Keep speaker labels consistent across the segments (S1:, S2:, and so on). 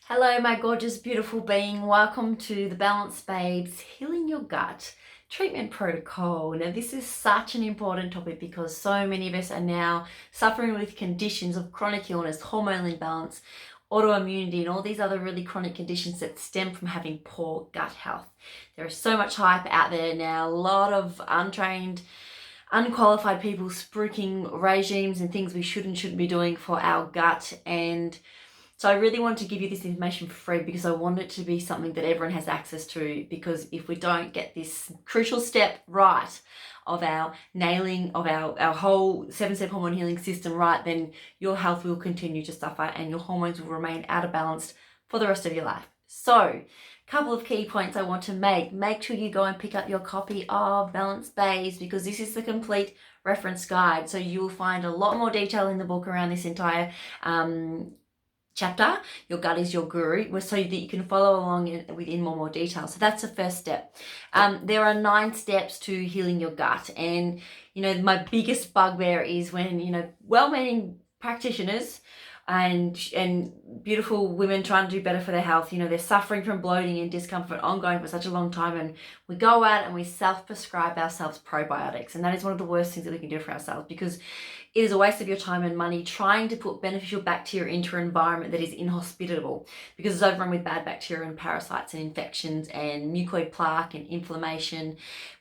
S1: Hello, my gorgeous, beautiful being. Welcome to the Balance Babes Healing Your Gut Treatment Protocol. Now, this is such an important topic because so many of us are now suffering with conditions of chronic illness, hormonal imbalance, autoimmunity, and all these other really chronic conditions that stem from having poor gut health. There is so much hype out there now, a lot of untrained, unqualified people spruiking regimes and things we should and shouldn't be doing for our gut. And so I really wanted to give you this information for free because I want it to be something that everyone has access to, because if we don't get this crucial step right of our nailing of our whole 7-step hormone healing system right, then your health will continue to suffer and your hormones will remain out of balance for the rest of your life. So a couple of key points I want to make sure you go and pick up your copy of Balance Babes, because this is the complete reference guide. So you will find a lot more detail in the book around this entire chapter. Your gut is your guru, so that you can follow along within more detail. So that's the first step. There are 9 steps to healing your gut, and my biggest bugbear is when well-meaning practitioners and beautiful women trying to do better for their health, they're suffering from bloating and discomfort ongoing for such a long time, and we go out and we self-prescribe ourselves probiotics, and that is one of the worst things that we can do for ourselves, because it is a waste of your time and money trying to put beneficial bacteria into an environment that is inhospitable, because it's overrun with bad bacteria and parasites and infections and mucoid plaque and inflammation.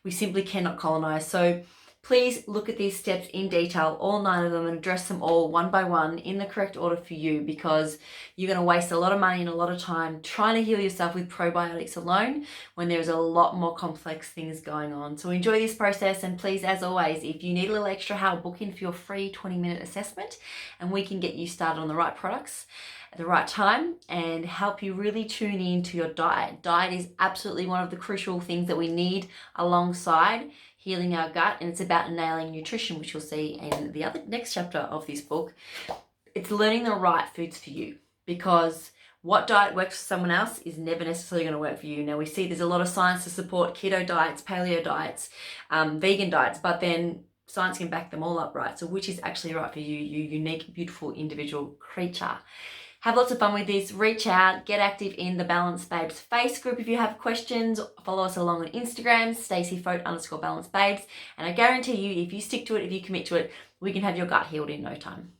S1: We simply cannot colonize. So please look at these steps in detail, all 9 of them, and address them all one by one in the correct order for you, because you're going to waste a lot of money and a lot of time trying to heal yourself with probiotics alone when there's a lot more complex things going on. So enjoy this process, and please, as always, if you need a little extra help, book in for your free 20-minute assessment and we can get you started on the right products at the right time and help you really tune in to your diet. Diet is absolutely one of the crucial things that we need alongside healing our gut, and it's about nailing nutrition, which you'll see in the next chapter of this book. It's learning the right foods for you, because what diet works for someone else is never necessarily going to work for you. Now, we see there's a lot of science to support keto diets, paleo diets, vegan diets, but then science can back them all up, right? So which is actually right for you, you unique, beautiful individual creature. Have lots of fun with this. Reach out, get active in the Balance Babes Face group if you have questions. Follow us along on Instagram, StaceyFote_Balance Babes. And I guarantee you, if you stick to it, if you commit to it, we can have your gut healed in no time.